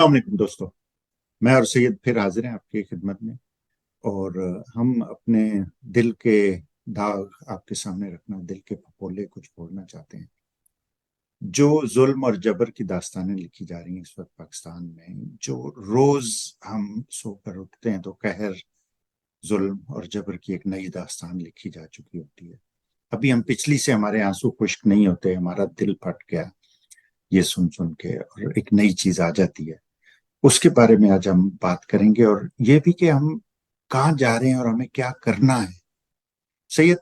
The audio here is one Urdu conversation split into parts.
السلام علیکم دوستو، میں اور سید پھر حاضر ہیں آپ کی خدمت میں۔ اور ہم اپنے دل کے داغ آپ کے سامنے رکھنا، دل کے پھپولے کچھ بولنا چاہتے ہیں۔ جو ظلم اور جبر کی داستانیں لکھی جا رہی ہیں اس وقت پاکستان میں، جو روز ہم سو کر اٹھتے ہیں تو قہر، ظلم اور جبر کی ایک نئی داستان لکھی جا چکی ہوتی ہے۔ ابھی ہم پچھلی سے ہمارے آنسو خشک نہیں ہوتے، ہمارا دل پھٹ گیا یہ سن سن کے، اور ایک نئی چیز آ جاتی ہے۔ اس کے بارے میں آج ہم بات کریں گے، اور یہ بھی کہ ہم کہاں جا رہے ہیں اور ہمیں کیا کرنا ہے۔ سید،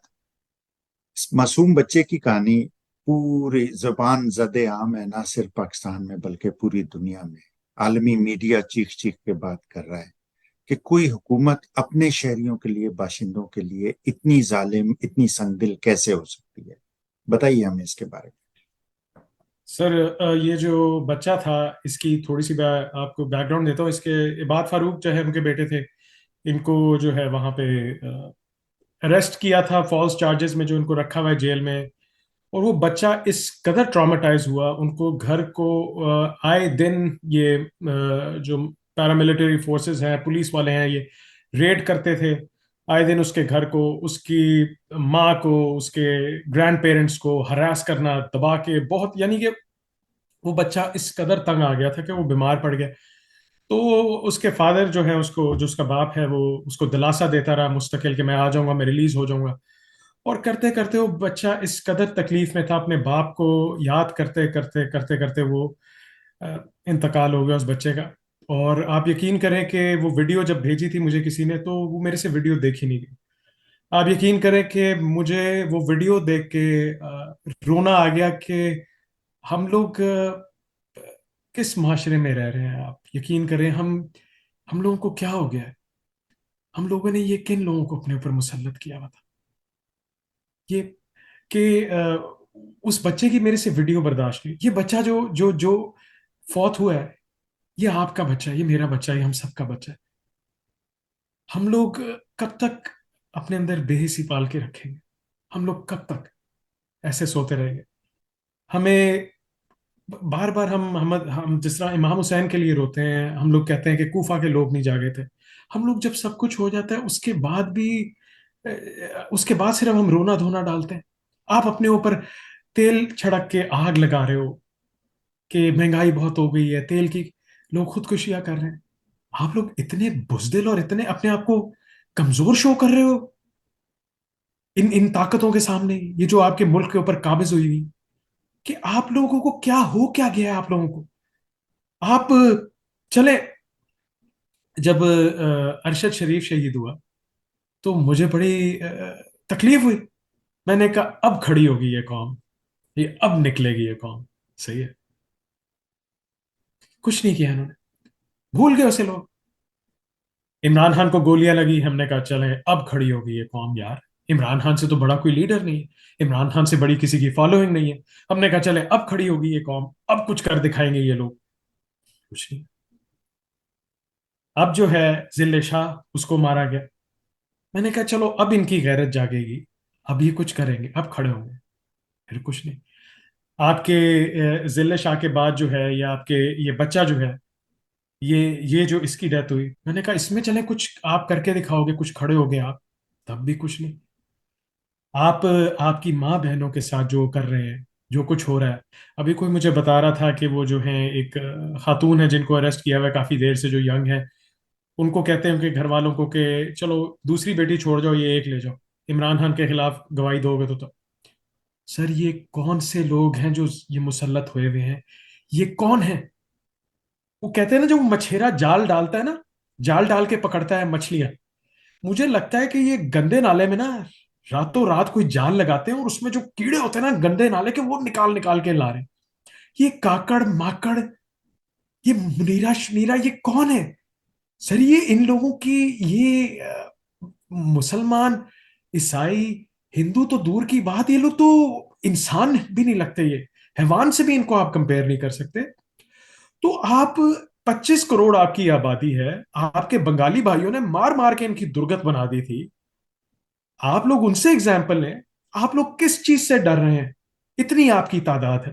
اس معصوم بچے کی کہانی پوری زبان زد عام ہے، نہ صرف پاکستان میں بلکہ پوری دنیا میں۔ عالمی میڈیا چیخ چیخ کے بات کر رہا ہے کہ کوئی حکومت اپنے شہریوں کے لیے، باشندوں کے لیے اتنی ظالم، اتنی سنگ دل کیسے ہو سکتی ہے؟ بتائیے ہمیں اس کے بارے سر، یہ جو بچہ تھا اس کی تھوڑی سی آپ کو بیک گراؤنڈ دیتا ہوں۔ اس کے عباد فاروق جو ہے ان کے بیٹے تھے، ان کو جو ہے وہاں پہ اریسٹ کیا تھا فالس چارجز میں، جو ان کو رکھا ہوا ہے جیل میں۔ اور وہ بچہ اس قدر ٹراماٹائز ہوا، ان کو گھر کو آئے دن یہ جو پیراملٹری فورسز ہیں، پولیس والے ہیں، یہ ریڈ کرتے تھے آئے دن اس کے گھر کو، اس کی ماں کو، اس کے گرینڈ پیرنٹس کو ہراس کرنا، دبا کے بہت، یعنی کہ وہ بچہ اس قدر تنگ آ گیا تھا کہ وہ بیمار پڑ گیا۔ تو اس کے فادر جو ہے، اس کو جو اس کا باپ ہے، وہ اس کو دلاسا دیتا رہا مستقل کہ میں آ جاؤں گا، میں ریلیز ہو جاؤں گا۔ اور کرتے کرتے وہ بچہ اس قدر تکلیف میں تھا، اپنے باپ کو یاد کرتے کرتے کرتے کرتے وہ آ، انتقال ہو گیا اس بچے کا۔ اور آپ یقین کریں کہ وہ ویڈیو جب بھیجی تھی مجھے کسی نے، تو وہ میرے سے ویڈیو دیکھی نہیں گئی۔ آپ یقین کریں کہ مجھے وہ ویڈیو دیکھ کے رونا آ گیا کہ ہم لوگ کس معاشرے میں رہ رہے ہیں۔ آپ یقین کریں، ہم لوگوں کو کیا ہو گیا ہے؟ ہم لوگوں نے یہ کن لوگوں کو اپنے اوپر مسلط کیا ہوا تھا؟ یہ کہ اس بچے کی میرے سے ویڈیو برداشت نہیں۔ یہ بچہ جو فوت ہوا ہے، یہ آپ کا بچہ ہے، یہ میرا بچہ ہے، یہ ہم سب کا بچہ ہے۔ ہم لوگ کب تک اپنے اندر بے حسی پال کے رکھیں گے؟ ہم لوگ کب تک ایسے سوتے رہیں گے؟ ہمیں بار بار ہم جس طرح امام حسین کے لیے روتے ہیں، ہم لوگ کہتے ہیں کہ کوفہ کے لوگ نہیں جاگے تھے۔ ہم لوگ جب سب کچھ ہو جاتا ہے اس کے بعد بھی، اس کے بعد صرف ہم رونا دھونا ڈالتے ہیں۔ آپ اپنے اوپر تیل چھڑک کے آگ لگا رہے ہو کہ مہنگائی بہت ہو گئی ہے، تیل کی، لوگ خودکشیاں کر رہے ہیں۔ آپ لوگ اتنے بزدل اور اتنے اپنے آپ کو کمزور شو کر رہے ہو ان طاقتوں کے سامنے، یہ جو آپ کے ملک کے اوپر قابض ہوئی ہوئی، کہ آپ لوگوں کو کیا ہو کیا گیا ہے آپ لوگوں کو؟ آپ چلے، جب ارشد شریف شہید ہوا تو مجھے بڑی تکلیف ہوئی۔ میں نے کہا اب کھڑی ہوگی یہ قوم، یہ اب نکلے گی یہ قوم۔ صحیح ہے، کچھ نہیں کیا انہوں نے، بھول گئے اسے لوگ۔ عمران خان کو گولیاں لگی، ہم نے کہا چلیں اب کھڑی ہوگی یہ قوم یار، عمران خان سے تو بڑا کوئی لیڈر نہیں ہے، عمران خان سے بڑی کسی کی فالوئنگ نہیں ہے۔ ہم نے کہا چلیں اب کھڑی ہوگی یہ قوم، اب کچھ کر دکھائیں گے یہ لوگ۔ کچھ نہیں۔ اب جو ہے ذل شاہ، اس کو مارا گیا۔ میں نے کہا چلو اب ان کی غیرت جاگے گی، اب یہ کچھ کریں گے، اب کھڑے ہوں گے۔ پھر کچھ نہیں۔ آپ کے ذل شاہ کے بعد جو ہے، یا آپ کے یہ بچہ جو ہے، یہ جو اس کی ڈیتھ ہوئی، میں نے کہا اس میں چلیں کچھ آپ کر کے دکھاؤ گے، کچھ کھڑے ہو گے آپ، تب بھی کچھ نہیں۔ آپ آپ کی ماں بہنوں کے ساتھ جو کر رہے ہیں، جو کچھ ہو رہا ہے، ابھی کوئی مجھے بتا رہا تھا کہ وہ جو ہیں ایک خاتون ہے جن کو اریسٹ کیا ہوا ہے کافی دیر سے، جو ینگ ہے، ان کو کہتے ہیں ان کے گھر والوں کو کہ چلو دوسری بیٹی چھوڑ جاؤ، یہ ایک لے جاؤ، عمران خان کے خلاف گواہی دو گے تو سر یہ کون سے لوگ ہیں جو یہ مسلط ہوئے ہوئے ہیں؟ یہ کون ہے؟ وہ کہتے ہیں نا، جو مچھیرا جال ڈالتا ہے نا، جال ڈال کے پکڑتا ہے مچھلیاں، مجھے لگتا ہے کہ یہ گندے نالے میں نا راتوں رات کوئی جال لگاتے ہیں، اور اس میں جو کیڑے ہوتے ہیں نا گندے نالے کے، وہ نکال نکال کے لا رہے ہیں۔ یہ کاکڑ ماکڑ، یہ منیرا شنیرا، یہ کون ہے؟ سر یہ ان لوگوں کی، یہ مسلمان، عیسائی، ہندو تو دور کی بات، یہ لوگ تو انسان بھی نہیں لگتے، یہ حیوان سے بھی ان کو آپ کمپیئر نہیں کر سکتے۔ تو آپ 25 کروڑ آپ کی آبادی ہے، آپ کے بنگالی بھائیوں نے مار مار کے ان کی درگت بنا دی تھی، آپ لوگ ان سے ایگزامپل لیں۔ آپ لوگ کس چیز سے ڈر رہے ہیں؟ اتنی آپ کی تعداد ہے،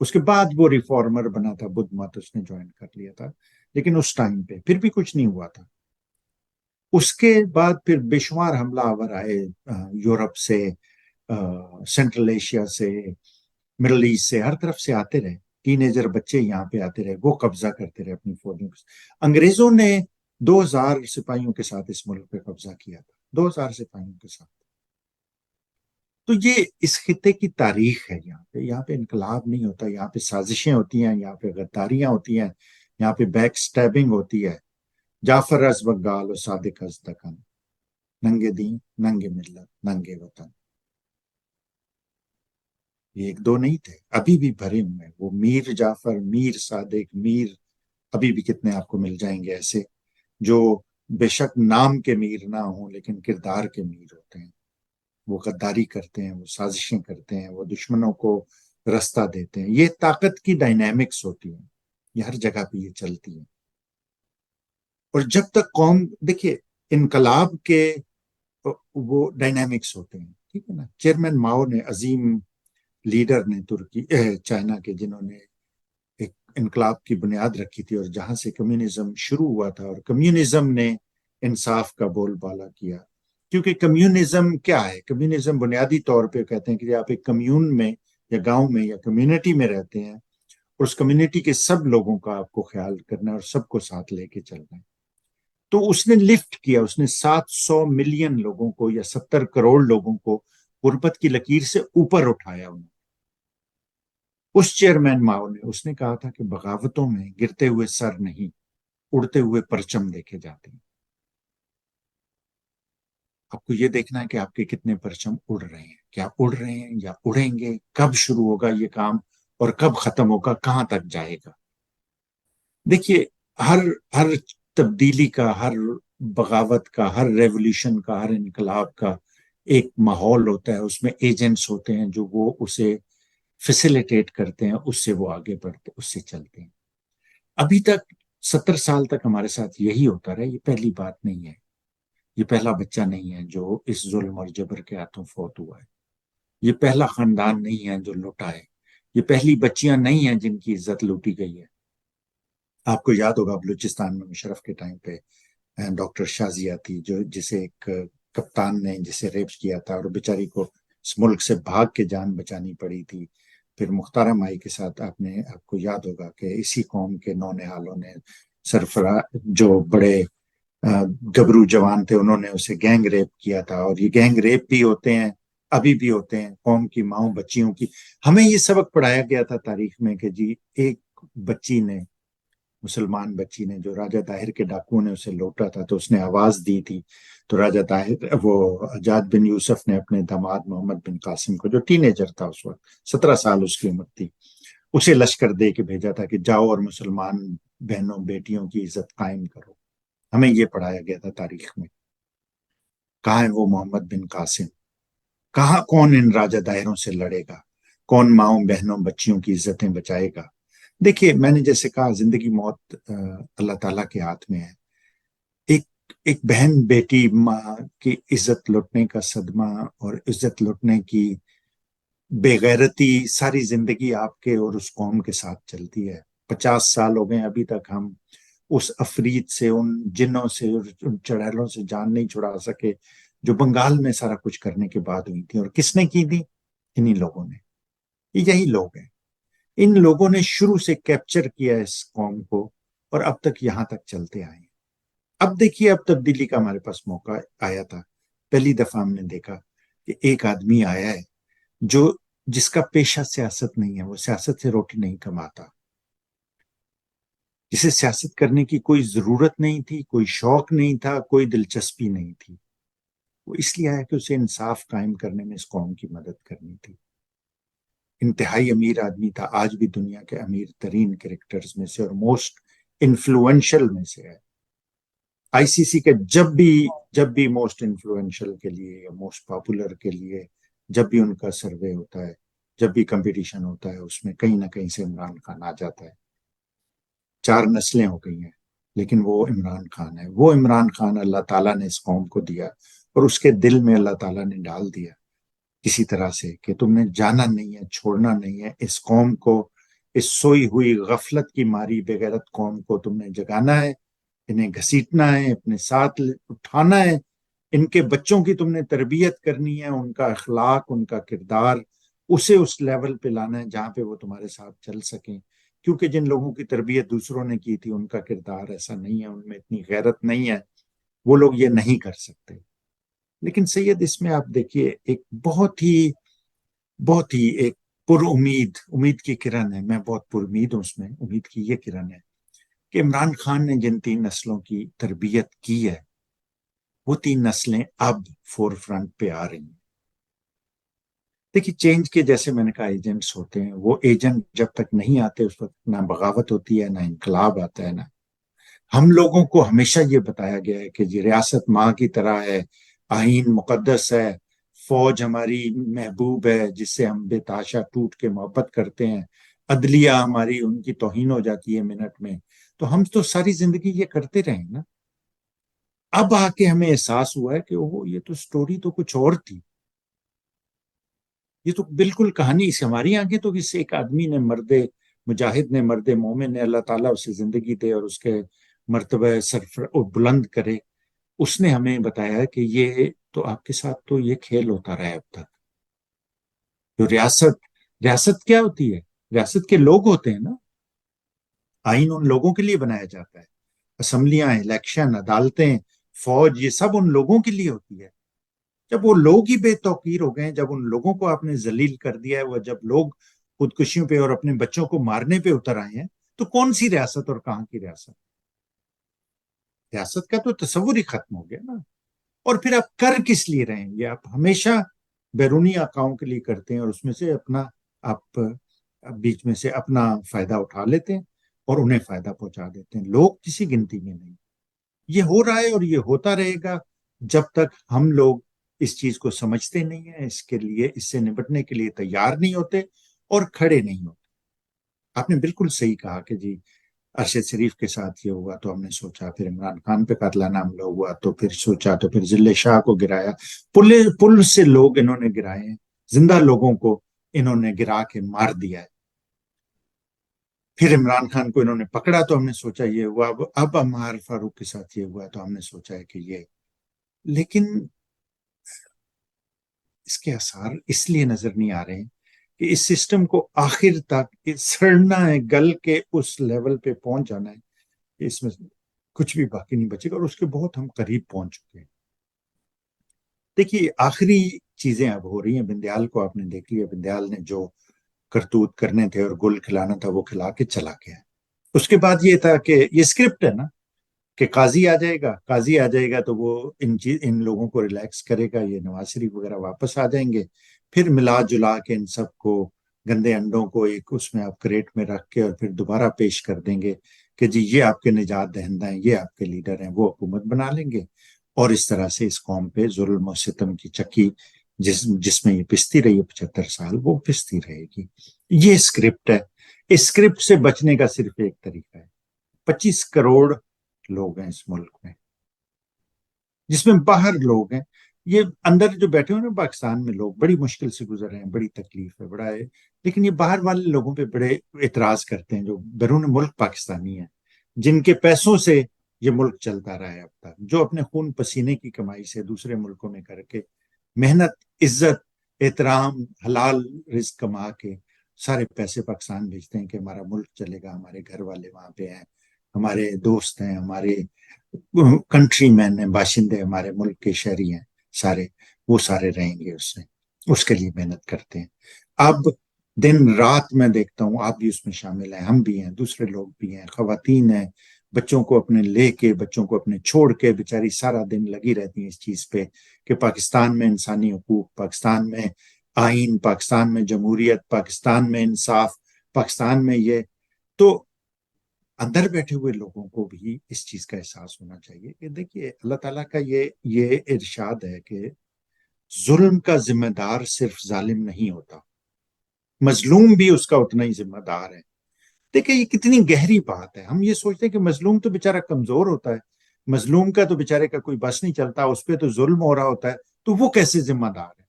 اس کے بعد وہ ریفارمر بنا تھا، بدھ مت اس نے جوائن کر لیا تھا، لیکن اس ٹائم پہ پھر بھی کچھ نہیں ہوا تھا۔ اس کے بعد پھر بے شمار حملہ آور آئے یورپ سے، سینٹرل ایشیا سے، مڈل ایسٹ سے، ہر طرف سے آتے رہے، ٹین ایجر بچے یہاں پہ آتے رہے، وہ قبضہ کرتے رہے اپنی فوجوں کے ساتھ۔ انگریزوں نے 2000 سپاہیوں کے ساتھ اس ملک پہ قبضہ کیا تھا، 2000 سپاہیوں کے ساتھ۔ تو یہ اس خطے کی تاریخ ہے۔ یہاں پہ انقلاب نہیں ہوتا، یہاں پہ سازشیں ہوتی ہیں، یہاں پہ غداریاں ہوتی ہیں، یہاں پہ بیک سٹیبنگ ہوتی ہے۔ جعفر از بنگال و صادق از دکن، ننگے دین ننگے ملت ننگے وطن۔ یہ ایک دو نہیں تھے، ابھی بھی بھرے ہوئے ہیں۔ وہ میر جعفر، میر صادق، میر ابھی بھی کتنے آپ کو مل جائیں گے ایسے، جو بے شک نام کے میر نہ ہوں لیکن کردار کے میر ہوتے ہیں۔ وہ غداری کرتے ہیں، وہ سازشیں کرتے ہیں، وہ دشمنوں کو رستہ دیتے ہیں۔ یہ طاقت کی ڈائنامکس ہوتی ہیں، یہ ہر جگہ پہ یہ چلتی ہیں۔ اور جب تک قوم، دیکھیے انقلاب کے وہ ڈائنامکس ہوتے ہیں، ٹھیک ہے نا۔ چیئرمین ماؤ نے، عظیم لیڈر نے ترکی چائنا کے، جنہوں نے ایک انقلاب کی بنیاد رکھی تھی، اور جہاں سے کمیونزم شروع ہوا تھا، اور کمیونزم نے انصاف کا بول بالا کیا۔ کیونکہ کمیونزم کیا ہے؟ کمیونزم بنیادی طور پہ کہتے ہیں کہ آپ ایک کمیون میں یا گاؤں میں یا کمیونٹی میں رہتے ہیں، اور اس کمیونٹی کے سب لوگوں کا آپ کو خیال کرنا ہے اور سب کو ساتھ لے کے چلنا ہے۔ تو اس نے لفٹ کیا، اس نے 700 ملین لوگوں کو یا 70 کروڑ لوگوں کو غربت کی لکیر سے اوپر اٹھایا انہوں نے۔ اس چیئرمین ماؤ نے، اس نے کہا تھا کہ بغاوتوں میں گرتے ہوئے سر نہیں، اڑتے ہوئے پرچم دیکھے جاتے ہیں۔ آپ کو یہ دیکھنا ہے کہ آپ کے کتنے پرچم اڑ رہے ہیں، کیا اڑ رہے ہیں یا اڑیں گے، کب شروع ہوگا یہ کام اور کب ختم ہوگا، کہاں تک جائے گا۔ دیکھیے ہر ہر تبدیلی کا، ہر بغاوت کا، ہر ریولیوشن کا، ہر انقلاب کا ایک ماحول ہوتا ہے، اس میں ایجنٹس ہوتے ہیں جو وہ اسے فیسیلیٹیٹ کرتے ہیں، اس سے وہ آگے بڑھتے، اس سے چلتے ہیں۔ ابھی تک 70 سال تک ہمارے ساتھ یہی ہوتا رہا، یہ پہلی بات نہیں ہے، یہ پہلا بچہ نہیں ہے جو اس ظلم اور جبر کے ہاتھوں فوت ہوا ہے، یہ پہلا خاندان نہیں ہے جو لوٹا ہے، یہ پہلی بچیاں نہیں ہیں جن کی عزت لوٹی گئی ہے۔ آپ کو یاد ہوگا بلوچستان میں مشرف کے ٹائم پہ ڈاکٹر شازیہ تھی، جسے ایک کپتان نے جسے ریپ کیا تھا، اور بیچاری کو اس ملک سے بھاگ کے جان بچانی پڑی تھی۔ پھر مختارہ مائی کے ساتھ آپ کو یاد ہوگا کہ اسی قوم کے نونہالوں نے، سرفراز جو بڑے گبرو جوان تھے، انہوں نے اسے گینگ ریپ کیا تھا، اور یہ گینگ ریپ بھی ہوتے ہیں، ابھی بھی ہوتے ہیں، قوم کی ماؤں بچیوں کی۔ ہمیں یہ سبق پڑھایا گیا تھا تاریخ میں کہ جی ایک بچی نے، مسلمان بچی نے، جو راجہ طاہر کے ڈاکوؤں نے اسے لوٹا تھا، تو اس نے آواز دی تھی، تو راجہ طاہر، وہ حجاج بن یوسف نے اپنے داماد محمد بن قاسم کو، جو ٹین ایجر تھا اس وقت، 17 سال اس کی عمر تھی، اسے لشکر دے کے بھیجا تھا کہ جاؤ اور مسلمان بہنوں بیٹیوں کی عزت قائم کرو۔ ہمیں یہ پڑھایا گیا تھا تاریخ میں۔ کہاں ہے وہ محمد بن قاسم؟ کہاں، کون ان راجہ دائروں سے لڑے گا؟ کون ماؤں بہنوں بچیوں کی عزتیں بچائے گا؟ دیکھیے میں نے جیسے کہا، زندگی موت اللہ تعالیٰ کے ہاتھ میں ہے۔ ایک ایک بہن بیٹی ماں کی عزت لوٹنے کا صدمہ اور عزت لوٹنے کی بے غیرتی ساری زندگی آپ کے اور اس قوم کے ساتھ چلتی ہے۔ 50 سال ہو گئے ابھی تک ہم اس افریت سے، ان جنوں سے، ان چڑیلوں سے جان نہیں چھڑا سکے جو بنگال میں سارا کچھ کرنے کے بعد ہوئی تھی۔ اور کس نے کی تھی؟ انہی لوگوں نے۔ یہی لوگ ہیں، ان لوگوں نے شروع سے کیپچر کیا اس قوم کو، اور اب تک یہاں تک چلتے آئے ہیں۔ اب دیکھیے، اب تبدیلی کا ہمارے پاس موقع آیا تھا۔ پہلی دفعہ ہم نے دیکھا کہ ایک آدمی آیا ہے جس کا پیشہ سیاست نہیں ہے، وہ سیاست سے روٹی نہیں کماتا، جسے سیاست کرنے کی کوئی ضرورت نہیں تھی، کوئی شوق نہیں تھا، کوئی دلچسپی نہیں تھی۔ وہ اس لیے آیا کہ اسے انصاف قائم کرنے میں اس قوم کی مدد کرنی تھی۔ انتہائی امیر آدمی تھا، آج بھی دنیا کے امیر ترین کریکٹرز میں سے اور موسٹ انفلوئنشل میں سے ہے۔ آئی سی سی کے جب بھی موسٹ انفلوئنشل کے لیے یا موسٹ پاپولر کے لیے جب بھی ان کا سروے ہوتا ہے، جب بھی کمپٹیشن ہوتا ہے، اس میں کہیں نہ کہیں سے عمران خان آ جاتا ہے۔ 4 نسلیں ہو گئی ہیں لیکن وہ عمران خان ہے۔ وہ عمران خان اللہ تعالیٰ نے اس قوم کو دیا، اور اس کے دل میں اللہ تعالیٰ نے ڈال دیا کسی طرح سے کہ تم نے جانا نہیں ہے، چھوڑنا نہیں ہے، اس قوم کو اس سوئی ہوئی غفلت کی ماری بغیرت قوم کو تم نے جگانا ہے، انہیں گھسیٹنا ہے، اپنے ساتھ اٹھانا ہے، ان کے بچوں کی تم نے تربیت کرنی ہے، ان کا اخلاق، ان کا کردار، اسے اس لیول پہ لانا ہے جہاں پہ وہ تمہارے ساتھ چل سکیں، کیونکہ جن لوگوں کی تربیت دوسروں نے کی تھی ان کا کردار ایسا نہیں ہے، ان میں اتنی غیرت نہیں ہے، وہ لوگ یہ نہیں کر سکتے۔ لیکن سید اس میں آپ دیکھیے ایک بہت ہی ایک پر امید کی کرن ہے، میں بہت پر امید ہوں اس میں، امید کی یہ کرن ہے کہ عمران خان نے جن 3 نسلوں کی تربیت کی ہے وہ 3 نسلیں اب فور فرنٹ پہ آ رہی ہیں۔ دیکھیے چینج کے جیسے میں نے کہا ایجنٹس ہوتے ہیں، وہ ایجنٹ جب تک نہیں آتے اس وقت نہ بغاوت ہوتی ہے، نہ انقلاب آتا ہے، نہ ہم لوگوں کو ہمیشہ یہ بتایا گیا ہے کہ جی ریاست ماں کی طرح ہے، آئین مقدس ہے، فوج ہماری محبوب ہے جس سے ہم بے تحاشا ٹوٹ کے محبت کرتے ہیں، عدلیہ ہماری ان کی توہین ہو جاتی ہے منٹ میں، تو ہم تو ساری زندگی یہ کرتے رہے نا۔ اب آ کے ہمیں احساس ہوا ہے کہ وہ یہ تو سٹوری تو کچھ اور تھی، یہ تو بالکل کہانی اس ہماری آنکھیں تو اس ایک آدمی نے، مرد مجاہد نے، مرد مومن نے، اللہ تعالیٰ اسے زندگی دے اور اس کے مرتبہ بلند کرے، اس نے ہمیں بتایا کہ یہ تو آپ کے ساتھ تو یہ کھیل ہوتا رہا ہے اب تک۔ جو ریاست کیا ہوتی ہے؟ ریاست کے لوگ ہوتے ہیں نا، آئین ان لوگوں کے لیے بنایا جاتا ہے، اسمبلیاں، الیکشن، عدالتیں، فوج، یہ سب ان لوگوں کے لیے ہوتی ہے۔ جب وہ لوگ ہی بے توقیر ہو گئے، جب ان لوگوں کو آپ نے ذلیل کر دیا ہے، وہ جب لوگ خودکشیوں پہ اور اپنے بچوں کو مارنے پہ اتر آئے ہیں، تو کون سی ریاست اور کہاں کی ریاست؟ ریاست کا تو تصور ہی ختم ہو گیا نا۔ اور پھر آپ کر کس لیے رہے ہیں؟ یہ آپ ہمیشہ بیرونی آقاؤں کے لیے کرتے ہیں اور اس میں سے آپ بیچ میں سے اپنا فائدہ اٹھا لیتے ہیں اور انہیں فائدہ پہنچا دیتے ہیں، لوگ کسی گنتی میں نہیں۔ یہ ہو رہا ہے اور یہ ہوتا رہے گا جب تک ہم لوگ اس چیز کو سمجھتے نہیں ہیں، اس کے لیے، اس سے نپٹنے کے لیے تیار نہیں ہوتے اور کھڑے نہیں ہوتے۔ آپ نے بالکل صحیح کہا کہ جی ارشد شریف کے ساتھ یہ ہوا تو ہم نے سوچا، پھر عمران خان پہ قاتلانہ حملہ ہوا تو پھر سوچا، تو پھر ضلع شاہ کو گرایا، پل سے لوگ انہوں نے گرائے ہیں، زندہ لوگوں کو انہوں نے گرا کے مار دیا ہے۔ پھر عمران خان کو انہوں نے پکڑا تو ہم نے سوچا یہ ہوا، اب عمار فاروق کے ساتھ یہ ہوا تو ہم نے سوچا ہے کہ یہ، لیکن اس کے آثار اس لیے نظر نہیں آ رہے ہیں کہ اس سسٹم کو آخر تک سڑنا ہے، گل کے اس لیول پہ پہنچ جانا ہے کہ اس میں کچھ بھی باقی نہیں بچے گا، اور اس کے بہت ہم قریب پہنچ چکے ہیں۔ دیکھیے آخری چیزیں اب ہو رہی ہیں، بندیال کو آپ نے دیکھ لیا، بندیال نے جو کرتوت کرنے تھے اور گل کھلانا تھا وہ کھلا کے چلا گیا۔ اس کے بعد یہ تھا کہ یہ اسکرپٹ ہے نا کہ قاضی آ جائے گا تو وہ ان لوگوں کو ریلیکس کرے گا، یہ نواز شریف وغیرہ واپس آ جائیں گے، پھر ملا جلا کے ان سب کو، گندے انڈوں کو ایک اس میں آپ کریٹ میں رکھ کے اور پھر دوبارہ پیش کر دیں گے کہ جی یہ آپ کے نجات دہندہ ہیں، یہ آپ کے لیڈر ہیں، وہ حکومت بنا لیں گے، اور اس طرح سے اس قوم پہ ظلم و ستم کی چکی جس میں یہ پستی رہی ہے 75 سال، وہ پستی رہے گی۔ یہ اسکرپٹ ہے، اس اسکرپٹ سے بچنے کا صرف ایک طریقہ ہے۔ 25 کروڑ لوگ ہیں اس ملک میں، جس میں باہر لوگ ہیں، یہ اندر جو بیٹھے ہوئے نا پاکستان میں لوگ بڑی مشکل سے گزر رہے ہیں، بڑی تکلیف ہے، بڑا ہے، لیکن یہ باہر والے لوگوں پہ بڑے اعتراض کرتے ہیں جو بیرون ملک پاکستانی ہیں، جن کے پیسوں سے یہ ملک چلتا رہا ہے اب تک، جو اپنے خون پسینے کی کمائی سے دوسرے ملکوں میں کر کے محنت، عزت، احترام، حلال رزق کما کے سارے پیسے پاکستان بھیجتے ہیں کہ ہمارا ملک چلے گا، ہمارے گھر والے وہاں پہ ہیں، ہمارے دوست ہیں، ہمارے کنٹری مین ہیں، باشندے ہمارے ملک کے شہری ہیں سارے، وہ سارے رہیں گے اس سے، اس کے لیے محنت کرتے ہیں۔ اب دن رات میں دیکھتا ہوں، آپ بھی اس میں شامل ہیں، ہم بھی ہیں، دوسرے لوگ بھی ہیں، خواتین ہیں، بچوں کو اپنے لے کے، بچوں کو اپنے چھوڑ کے بیچاری سارا دن لگی رہتی ہیں اس چیز پہ کہ پاکستان میں انسانی حقوق، پاکستان میں آئین، پاکستان میں جمہوریت، پاکستان میں انصاف، پاکستان میں یہ تو اندر بیٹھے ہوئے لوگوں کو بھی اس چیز کا احساس ہونا چاہیے کہ دیکھیے اللہ تعالیٰ کا یہ ارشاد ہے کہ ظلم کا ذمہ دار صرف ظالم نہیں ہوتا، مظلوم بھی اس کا اتنا ہی ذمہ دار ہے۔ دیکھیں یہ کتنی گہری بات ہے، ہم یہ سوچتے ہیں کہ مظلوم تو بیچارہ کمزور ہوتا ہے، مظلوم کا تو بیچارے کا کوئی بس نہیں چلتا، اس پہ تو ظلم ہو رہا ہوتا ہے، تو وہ کیسے ذمہ دار ہے؟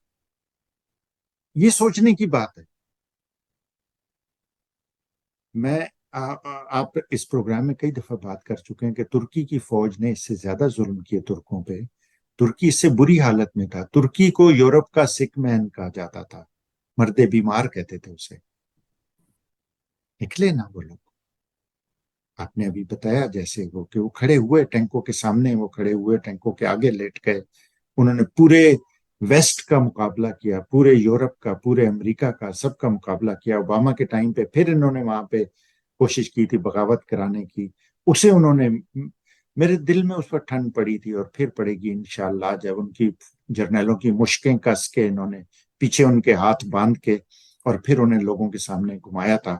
یہ سوچنے کی بات ہے۔ میں آپ اس پروگرام میں کئی دفعہ بات کر چکے ہیں کہ ترکی کی فوج نے اس سے زیادہ ظلم کیے ترکوں پہ. ترکی اس سے بری حالت میں تھا. ترکی کو یورپ کا سک مین کہا جاتا تھا, مرد بیمار کہتے تھے اسے. نکلے نا وہ لوگ. آپ نے ابھی بتایا جیسے وہ کہ وہ کھڑے ہوئے ٹینکوں کے سامنے, وہ کھڑے ہوئے ٹینکوں کے آگے لیٹ گئے. انہوں نے پورے ویسٹ کا مقابلہ کیا, پورے یورپ کا, پورے امریکہ کا, سب کا مقابلہ کیا. اوباما کے ٹائم پہ پھر انہوں نے وہاں پہ کوشش کی تھی بغاوت کرانے کی. اسے انہوں نے, میرے دل میں اس وقت ٹھنڈ پڑی تھی اور پھر پڑے گی انشاءاللہ, جب ان کی جرنیلوں کی مشکیں کس کے انہوں نے پیچھے ان کے ہاتھ باندھ کے اور پھر انہیں لوگوں کے سامنے گھمایا تھا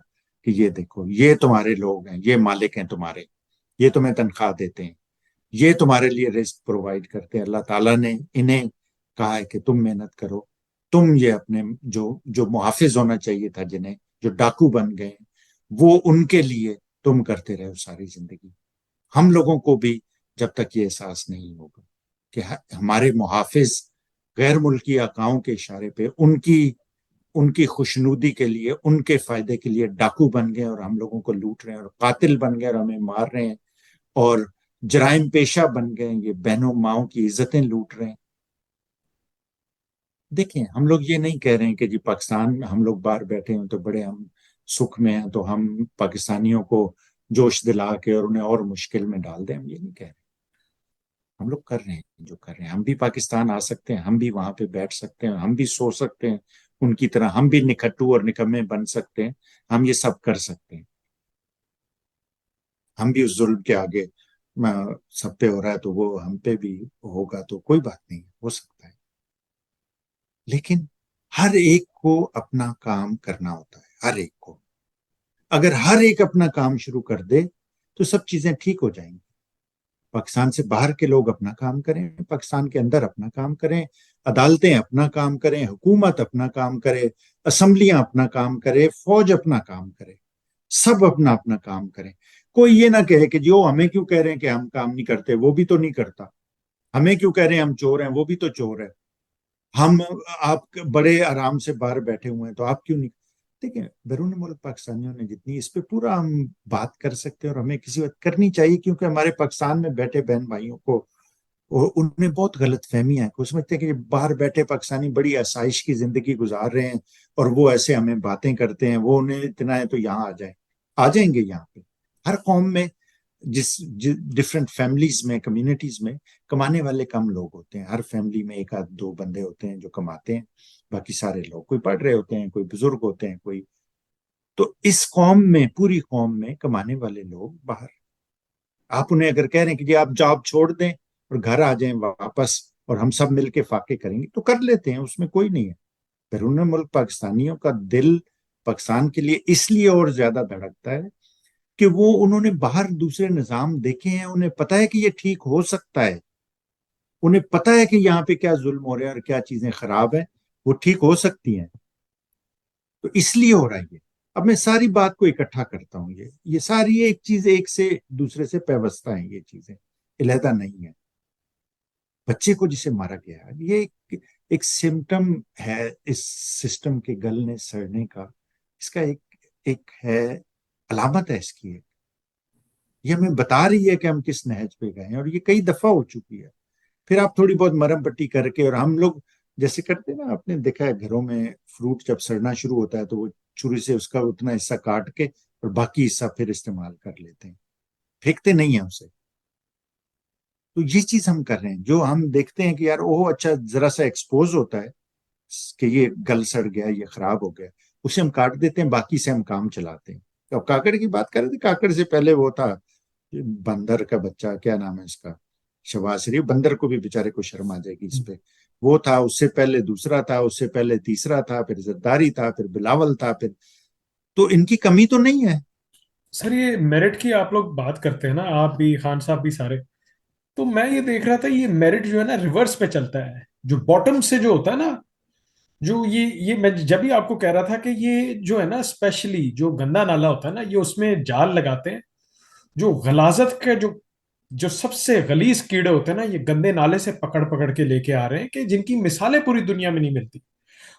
کہ یہ دیکھو, یہ تمہارے لوگ ہیں, یہ مالک ہیں تمہارے, یہ تمہیں تنخواہ دیتے ہیں, یہ تمہارے لیے رزق پرووائڈ کرتے ہیں. اللہ تعالیٰ نے انہیں کہا ہے کہ تم محنت کرو. تم یہ اپنے جو محافظ ہونا چاہیے تھا, جنہیں جو ڈاکو بن گئے, وہ ان کے لیے تم کرتے رہو ساری زندگی. ہم لوگوں کو بھی جب تک یہ احساس نہیں ہوگا کہ ہمارے محافظ غیر ملکی آقاؤں کے اشارے پہ ان کی خوشنودی کے لیے, ان کے فائدے کے لیے ڈاکو بن گئے اور ہم لوگوں کو لوٹ رہے ہیں, اور قاتل بن گئے اور ہمیں مار رہے ہیں, اور جرائم پیشہ بن گئے, یہ بہنوں ماؤں کی عزتیں لوٹ رہے ہیں. دیکھیں, ہم لوگ یہ نہیں کہہ رہے ہیں کہ جی پاکستان میں ہم لوگ باہر بیٹھے ہیں تو بڑے ہم سکھ میں ہیں, تو ہم پاکستانیوں کو جوش دلا کے اور انہیں اور مشکل میں ڈال دیں. ہم یہ نہیں کہہ رہے. ہم لوگ کر رہے ہیں جو کر رہے ہیں. ہم بھی پاکستان آ سکتے ہیں, ہم بھی وہاں پہ بیٹھ سکتے ہیں, ہم بھی سو سکتے ہیں ان کی طرح, ہم بھی نکھٹو اور نکمے بن سکتے ہیں. ہم یہ سب کر سکتے ہیں. ہم بھی اس ظلم کے آگے, سب پہ ہو رہا ہے تو وہ ہم پہ بھی ہوگا, تو کوئی بات نہیں, ہو سکتا ہے. لیکن ہر ایک کو اپنا کام کرنا ہوتا ہے, ہر ایک کو. اگر ہر ایک اپنا کام شروع کر دے تو سب چیزیں ٹھیک ہو جائیں گی. پاکستان سے باہر کے لوگ اپنا کام کریں, پاکستان کے اندر اپنا کام کریں, عدالتیں اپنا کام کریں, حکومت اپنا کام کرے, اسمبلیاں اپنا کام کرے, فوج اپنا کام کرے, سب اپنا اپنا کام کریں. کوئی یہ نہ کہے کہ جو ہمیں کیوں کہہ رہے ہیں کہ ہم کام نہیں کرتے, وہ بھی تو نہیں کرتا. ہمیں کیوں کہہ رہے ہیں ہم چور ہیں, وہ بھی تو چور ہے. آپ بڑے آرام سے باہر بیٹھے ہوئے ہیں تو آپ کیوں نہیں. دیکھیں, بیرون ملک پاکستانیوں نے جتنی, اس پہ پورا ہم بات کر سکتے ہیں اور ہمیں کسی وقت کرنی چاہیے, کیونکہ ہمارے پاکستان میں بیٹھے بہن بھائیوں کو انہیں بہت غلط فہمیاں ہیں. وہ سمجھتے ہیں کہ باہر بیٹھے پاکستانی بڑی آسائش کی زندگی گزار رہے ہیں اور وہ ایسے ہمیں باتیں کرتے ہیں, وہ انہیں اتنا ہے تو یہاں آ جائیں گے. یہاں پہ ہر قوم میں ڈفرینٹ فیملیز میں, کمیونٹیز میں کمانے والے کم لوگ ہوتے ہیں. ہر فیملی میں ایک آدھ دو بندے ہوتے ہیں جو کماتے ہیں, باقی سارے لوگ کوئی پڑھ رہے ہوتے ہیں, کوئی بزرگ ہوتے ہیں, کوئی. تو اس قوم میں, پوری قوم میں کمانے والے لوگ باہر. آپ انہیں اگر کہہ رہے ہیں کہ جی آپ جاب چھوڑ دیں اور گھر آ جائیں واپس اور ہم سب مل کے فاقے کریں گے, تو کر لیتے ہیں, اس میں کوئی نہیں ہے. بیرون ملک پاکستانیوں کا دل پاکستان کے لیے اس لیے اور زیادہ دھڑکتا ہے کہ وہ انہوں نے باہر دوسرے نظام دیکھے ہیں, انہیں پتا ہے کہ یہ ٹھیک ہو سکتا ہے, انہیں پتا ہے کہ یہاں پہ کیا ظلم ہو رہا ہے اور کیا چیزیں خراب ہیں, وہ ٹھیک ہو سکتی ہیں. تو اس لیے ہو رہا ہے یہ. اب میں ساری بات کو اکٹھا کرتا ہوں, یہ ساری ایک چیز ایک سے دوسرے سے پیوستہ ہیں, یہ چیزیں علیحدہ نہیں ہیں. بچے کو جسے مارا گیا, یہ ایک سمٹم ہے اس سسٹم کے گلنے سڑنے کا. اس کا ایک ہے, علامت ہے اس کی ایک. یہ ہمیں بتا رہی ہے کہ ہم کس نہج پہ گئے ہیں, اور یہ کئی دفعہ ہو چکی ہے. پھر آپ تھوڑی بہت مرم پٹی کر کے, اور ہم لوگ جیسے کرتے ہیں نا, آپ نے دیکھا ہے گھروں میں فروٹ جب سڑنا شروع ہوتا ہے تو وہ چھری سے اس کا اتنا حصہ کاٹ کے اور باقی حصہ پھر استعمال کر لیتے ہیں, پھینکتے نہیں ہیں اسے. تو یہ چیز ہم کر رہے ہیں, جو ہم دیکھتے ہیں کہ یار اوہ اچھا ذرا سا ایکسپوز ہوتا ہے کہ یہ گل سڑ گیا, یہ خراب ہو گیا, اسے ہم کاٹ دیتے ہیں, باقی سے ہم کام چلاتے ہیں. اب کاکڑ کی بات کر رہے تھے, کاکڑ سے پہلے وہ تھا بندر کا بچہ, کیا نام ہے اس کا, شہباز شریف. بندر کو بھی بےچارے کو شرم آ جائے گی اس پہ. وہ تھا, اس سے پہلے دوسرا تھا, اس سے پہلے تیسرا تھا, پھر زرداری تھا, پھر بلاول تھا, پھر. تو ان کی کمی تو نہیں ہے. سر یہ میرٹ کی آپ لوگ بات کرتے ہیں نا, آپ بھی, خان صاحب بھی, سارے. تو میں یہ دیکھ رہا تھا, یہ میرٹ جو ہے نا ریورس پہ چلتا ہے, جو باٹم سے جو ہوتا ہے نا, جو یہ میں جب بھی آپ کو کہہ رہا تھا کہ یہ جو ہے نا اسپیشلی جو گندا نالا ہوتا ہے نا, یہ اس میں جال لگاتے ہیں. جو غلاظت کے جو سب سے غلیظ کیڑے ہوتے ہیں نا, یہ گندے نالے سے پکڑ پکڑ کے لے کے آ رہے ہیں, کہ جن کی مثالیں پوری دنیا میں نہیں ملتی.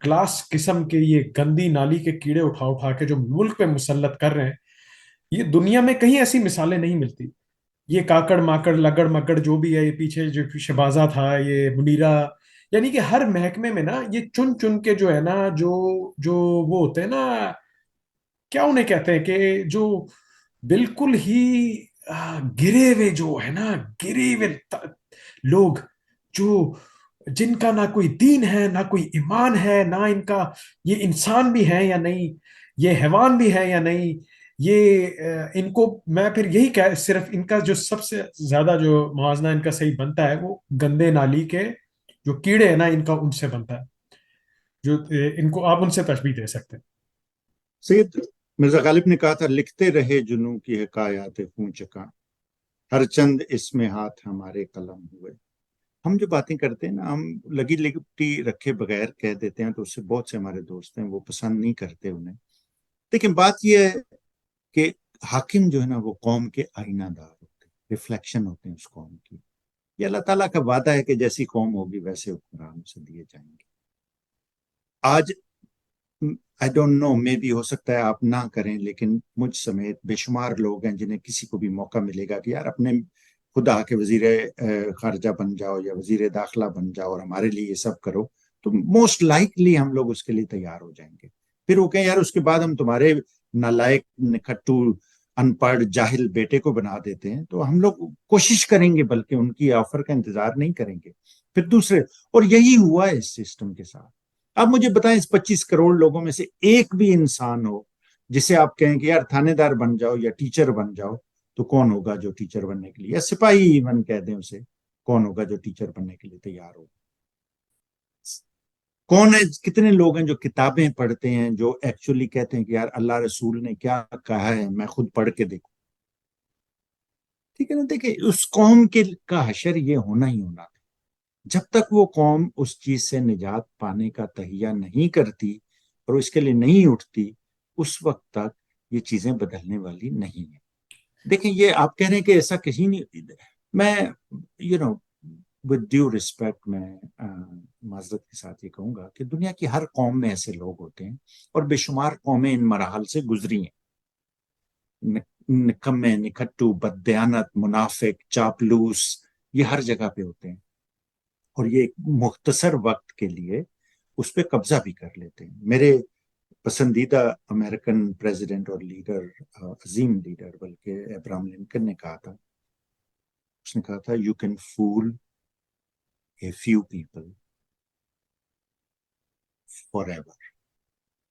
کلاس قسم کے یہ گندی نالی کے کیڑے اٹھا اٹھا کے جو ملک پہ مسلط کر رہے ہیں، یہ دنیا میں کہیں ایسی مثالیں نہیں ملتی. یہ کاکڑ ماکڑ لگڑ مگڑ جو بھی ہے، یہ پیچھے جو شبازہ تھا، یہ منیرا، یعنی کہ ہر محکمے میں نا یہ چن چن کے جو ہے نا، جو جو وہ ہوتے ہیں نا، کیا انہیں کہتے ہیں کہ جو بالکل ہی گرے ہوئے جو ہے نا، گرے ہوئے لوگ، جو جن کا نہ کوئی دین ہے نہ کوئی ایمان ہے، نہ ان کا یہ انسان بھی ہے یا نہیں، یہ حیوان بھی ہے یا نہیں. یہ ان کو میں پھر یہی کہ صرف ان کا جو سب سے زیادہ جو موازنہ ان کا صحیح بنتا ہے وہ گندے نالی کے جو کیڑے ہیں نا، ان کا ان سے بنتا ہے، جو ان کو آپ ان سے تشبیہ دے سکتے ہیں. سید مرزا غالب نے کہا تھا، لکھتے رہے جنوں کی حکایات خوں چکا، ہر چند اس میں ہاتھ ہمارے قلم ہوئے. ہم جو باتیں کرتے ہیں نا، ہم لگی لگٹی رکھے بغیر کہہ دیتے ہیں، تو اس سے بہت سے ہمارے دوست ہیں وہ پسند نہیں کرتے انہیں. لیکن بات یہ ہے کہ حاکم جو ہے نا وہ قوم کے آئینہ دار ہوتے ہیں، ریفلیکشن ہوتے ہیں اس قوم کی. یہ اللہ تعالیٰ کا وعدہ ہے کہ جیسی قوم ہوگی ویسے حکمران اسے دیے جائیں گے. آج آئی ڈونٹ نو، مے بھی ہو سکتا ہے آپ نہ کریں، لیکن مجھ سمیت بے شمار لوگ ہیں جنہیں کسی کو بھی موقع ملے گا کہ یار اپنے خدا کے وزیر خارجہ بن جاؤ یا وزیر داخلہ بن جاؤ اور ہمارے لیے یہ سب کرو، تو موسٹ لائکلی ہم لوگ اس کے لیے تیار ہو جائیں گے. پھر وہ کہیں یار اس کے بعد ہم تمہارے نالائق نکھٹو ان پڑھ جاہل بیٹے کو بنا دیتے ہیں، تو ہم لوگ کوشش کریں گے، بلکہ ان کی آفر کا انتظار نہیں کریں گے. پھر دوسرے، اور یہی ہوا ہے اس سسٹم کے ساتھ. اب مجھے بتائیں، اس 25 کروڑ لوگوں میں سے ایک بھی انسان ہو جسے آپ کہیں کہ یار تھانے دار بن جاؤ یا ٹیچر بن جاؤ، تو کون ہوگا جو ٹیچر بننے کے لیے، یا سپاہی ایون کہہ دیں اسے، کون ہوگا جو ٹیچر بننے کے لیے تیار ہوگا؟ کون ہے؟ کتنے لوگ ہیں جو کتابیں پڑھتے ہیں، جو ایکچولی کہتے ہیں کہ یار اللہ رسول نے کیا کہا ہے میں خود پڑھ کے دیکھوں؟ ٹھیک ہے نا. دیکھیں، اس قوم کے کا حشر یہ ہونا ہی ہونا تھا. جب تک وہ قوم اس چیز سے نجات پانے کا تہیہ نہیں کرتی اور اس کے لیے نہیں اٹھتی، اس وقت تک یہ چیزیں بدلنے والی نہیں ہیں. دیکھیں، یہ آپ کہہ رہے ہیں کہ ایسا کہیں نہیں. میں ود ڈیو ریسپیکٹ میں معذرت کے ساتھ یہ کہوں گا کہ دنیا کی ہر قوم میں ایسے لوگ ہوتے ہیں، اور بے شمار قومیں ان مراحل سے گزری ہیں. نکمے، نکھٹو، بددیانت، منافق، چاپلوس، یہ ہر جگہ پہ ہوتے ہیں، اور یہ ایک مختصر وقت کے لیے اس پہ قبضہ بھی کر لیتے ہیں. میرے پسندیدہ امریکن پریزیڈنٹ اور لیڈر، عظیم لیڈر بلکہ، ابراہم لنکن نے کہا تھا، اس نے کہا تھا you can fool a few people forever.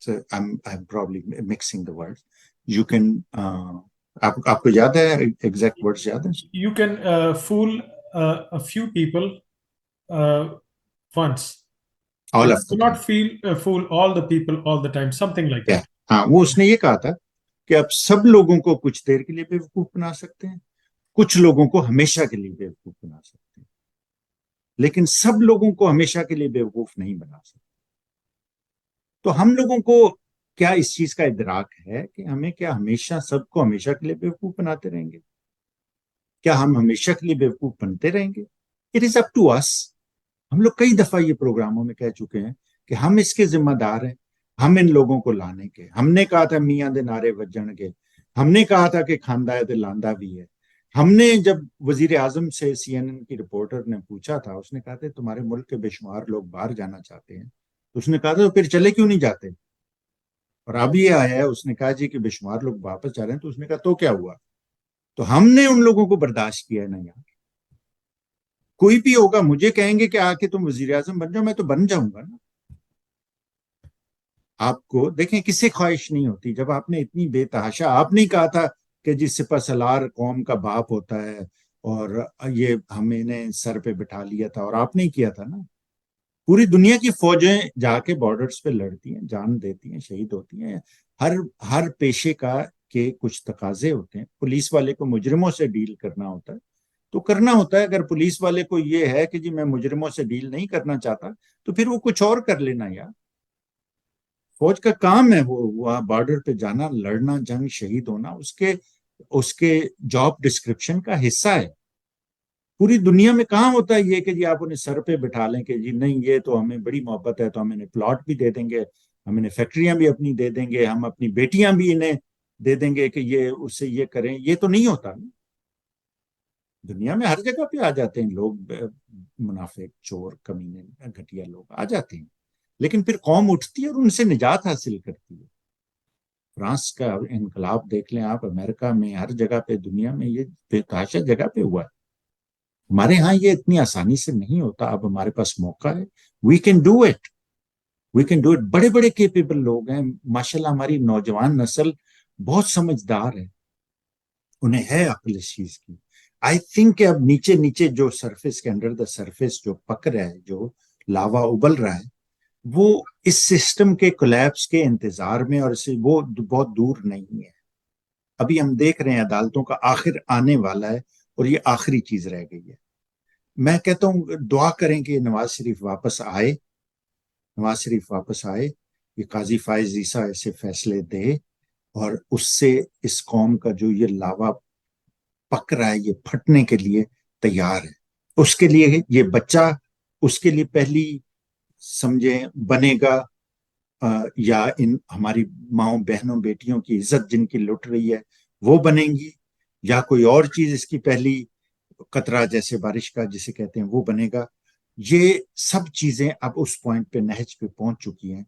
So I'm probably mixing the words. You can آپ کو یاد ہے ایگزیکٹ ورڈز یاد ہیں؟ You can fool a few people once, All but of the do not time. fool all the people all the time, something like that. ہاں، وہ اس نے یہ کہا تھا کہ آپ سب لوگوں کو کچھ دیر کے لیے بیوقوف بنا سکتے ہیں، کچھ لوگوں کو ہمیشہ کے لیے بیوقوف بنا سکتے ہیں، لیکن سب لوگوں کو ہمیشہ کے لیے بیوقوف نہیں بنا سکتے. تو ہم لوگوں کو کیا اس چیز کا ادراک ہے کہ ہمیں کیا ہمیشہ سب کو ہمیشہ کے لیے بیوقوف بناتے رہیں گے؟ کیا ہم ہمیشہ کے لیے بیوقوف بنتے رہیں گے؟ اٹ از اپ ٹو اس. ہم لوگ کئی دفعہ یہ پروگراموں میں کہہ چکے ہیں کہ ہم اس کے ذمہ دار ہیں، ہم ان لوگوں کو لانے کے. ہم نے کہا تھا میاں دے نعرے وجن کے، ہم نے کہا تھا کہ کھاندہ ہے تے لاندہ بھی ہے. ہم نے جب وزیر اعظم سے CNN کی رپورٹر نے پوچھا تھا، اس نے کہا تھا تمہارے ملک کے بے شمار لوگ باہر جانا چاہتے ہیں، تو اس نے کہا تھا پھر چلے کیوں نہیں جاتے؟ اور اب یہ آیا ہے، اس نے کہا جی کہ بے شمار لوگ واپس جا رہے ہیں، تو اس نے کہا تو کیا ہوا؟ تو ہم نے ان لوگوں کو برداشت کیا ہے نا یار. کوئی بھی ہوگا، مجھے کہیں گے کہ آ کے تم وزیر اعظم بن جاؤ، میں تو بن جاؤں گا نا. آپ کو دیکھیں، کسی خواہش نہیں ہوتی. جب آپ نے اتنی بے تحاشا، آپ نے کہا تھا کہ جی سپہ سالار قوم کا باپ ہوتا ہے، اور یہ ہمیں نے سر پہ بٹھا لیا تھا، اور آپ نے کیا تھا نا. پوری دنیا کی فوجیں جا کے بارڈرز پہ لڑتی ہیں، جان دیتی ہیں، شہید ہوتی ہیں. ہر پیشے کا کے کچھ تقاضے ہوتے ہیں. پولیس والے کو مجرموں سے ڈیل کرنا ہوتا ہے تو کرنا ہوتا ہے. اگر پولیس والے کو یہ ہے کہ جی میں مجرموں سے ڈیل نہیں کرنا چاہتا، تو پھر وہ کچھ اور کر لینا یار. فوج کا کام ہے وہ بارڈر پہ جانا، لڑنا، جنگ، شہید ہونا، اس کے جاب ڈسکرپشن کا حصہ ہے. پوری دنیا میں کہاں ہوتا ہے یہ کہ جی آپ انہیں سر پہ بٹھا لیں کہ جی نہیں یہ تو ہمیں بڑی محبت ہے تو ہم انہیں پلاٹ بھی دے دیں گے، ہم انہیں فیکٹریاں بھی اپنی دے دیں گے، ہم اپنی بیٹیاں بھی انہیں دے دیں گے کہ یہ اس سے یہ کریں. یہ تو نہیں ہوتا نا. دنیا میں ہر جگہ پہ آ جاتے ہیں لوگ، منافق، چور، کمینے، گھٹیا لوگ آ جاتے ہیں، لیکن پھر قوم اٹھتی ہے اور ان سے نجات حاصل کرتی ہے. فرانس کا انقلاب دیکھ لیں آپ، امریکہ میں، ہر جگہ پہ دنیا میں یہ بے تحاشا جگہ پہ ہوا ہے. ہمارے ہاں یہ اتنی آسانی سے نہیں ہوتا. اب ہمارے پاس موقع ہے، we can do it, we can do it. بڑے بڑے کیپیبل لوگ ہیں ماشاءاللہ. ہماری نوجوان نسل بہت سمجھدار ہے، انہیں ہے عقل اس چیز کی. آئی تھنک کہ اب نیچے نیچے جو سرفیس کے انڈر دا سرفیس جو پک رہا ہے، جو لاوا ابل رہا ہے، وہ اس سسٹم کے کولیپس کے انتظار میں، اور اسے وہ بہت دور نہیں ہے. ابھی ہم دیکھ رہے ہیں عدالتوں کا آخر آنے والا ہے اور یہ آخری چیز رہ گئی ہے. میں کہتا ہوں دعا کریں کہ نواز شریف واپس آئے، نواز شریف واپس آئے، یہ قاضی فائز عیسیٰ ایسے فیصلے دے اور اس سے اس قوم کا جو یہ لاوا پک رہا ہے یہ پھٹنے کے لیے تیار ہے. اس کے لیے یہ بچہ اس کے لیے پہلی سمجھیں بنے گا، یا ان ہماری ماؤں بہنوں بیٹیوں کی عزت جن کی لٹ رہی ہے وہ بنیں گی، یا کوئی اور چیز اس کی پہلی قطرہ جیسے بارش کا جسے کہتے ہیں وہ بنے گا. یہ سب چیزیں اب اس پوائنٹ پہ نہج پہ پہنچ چکی ہیں.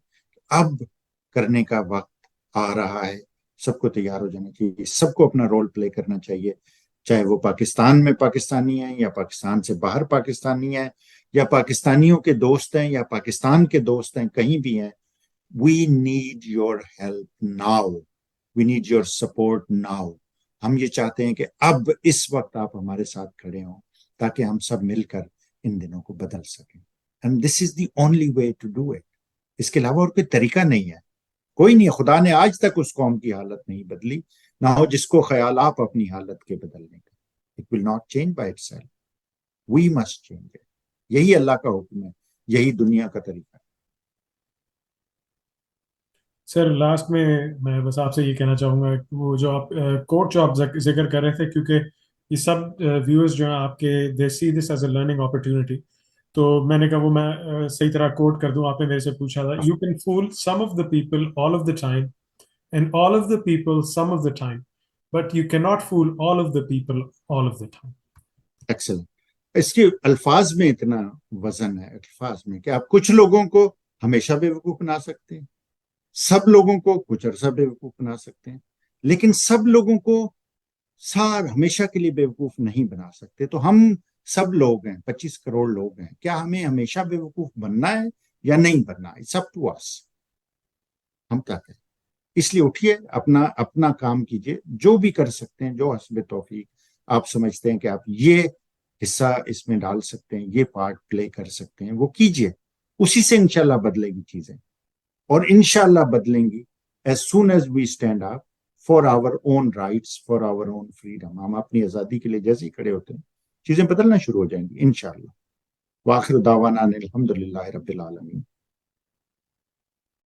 اب کرنے کا وقت آ رہا ہے، سب کو تیار ہو جانا چاہیے، سب کو اپنا رول پلے کرنا چاہیے، چاہے وہ پاکستان میں پاکستانی ہیں یا پاکستان سے باہر پاکستانی ہیں یا پاکستانیوں کے دوست ہیں یا پاکستان کے دوست ہیں، کہیں بھی ہیں. We need your help now. We need your support now. ہم یہ چاہتے ہیں کہ اب اس وقت آپ ہمارے ساتھ کھڑے ہوں تاکہ ہم سب مل کر ان دنوں کو بدل سکیں. And this is the only way to do it. اس کے علاوہ اور کوئی طریقہ نہیں ہے، کوئی نہیں ہے. خدا نے آج تک اس قوم کی حالت نہیں بدلی، نہ ہو جس کو خیال آپ اپنی حالت کے بدلنے کا. It will not change by itself. We must change it. یہی اللہ کا حکم ہے، یہی دنیا کا طریقہ ہے. سر لاسٹ میں بس آپ سے یہ کہنا چاہوں گا کہ وہ جو آپ کوٹ جو آپ ذکر کر رہے تھے، کیونکہ یہ سب ویورز جو ہیں آپ کے دے سی دس ایز اے لرننگ اپرچونٹی، تو میں نے کہا وہ میں صحیح طرح کوٹ کر دوں. آپ نے میرے سے پوچھا تھا you can fool some of the people all of the time and all of the people some of the time, but you can not fool all of the people all of the time. Excellent. اس کے الفاظ میں اتنا وزن ہے، الفاظ میں، کہ آپ کچھ لوگوں کو ہمیشہ بے وقوف بنا سکتے ہیں، سب لوگوں کو کچھ عرصہ بے وقوف بنا سکتے ہیں، لیکن سب لوگوں کو ہمیشہ کے لیے بے وقوف نہیں بنا سکتے. تو ہم سب لوگ ہیں، 25 کروڑ لوگ ہیں، کیا ہمیں ہمیشہ بے وقوف بننا ہے یا نہیں بننا؟ اٹس اپ ٹو اس. ہم کیا کریں؟ اس لیے اٹھیے، اپنا کام کیجیے، جو بھی کر سکتے ہیں، جو حسب توفیق آپ سمجھتے ہیں کہ آپ یہ حصہ اس میں ڈال سکتے ہیں، یہ پارٹ پلے کر سکتے ہیں، وہ کیجیے. اسی سے انشاءاللہ بدلے گی چیزیں، اور انشاءاللہ بدلیں گی as soon as we stand up for our own rights, for our own freedom. ہم اپنی آزادی کے لیے جیسے ہی کھڑے ہوتے ہیں چیزیں بدلنا شروع ہو جائیں گی انشاءاللہ. وآخر دعوانا ان الحمدللہ رب العالمین.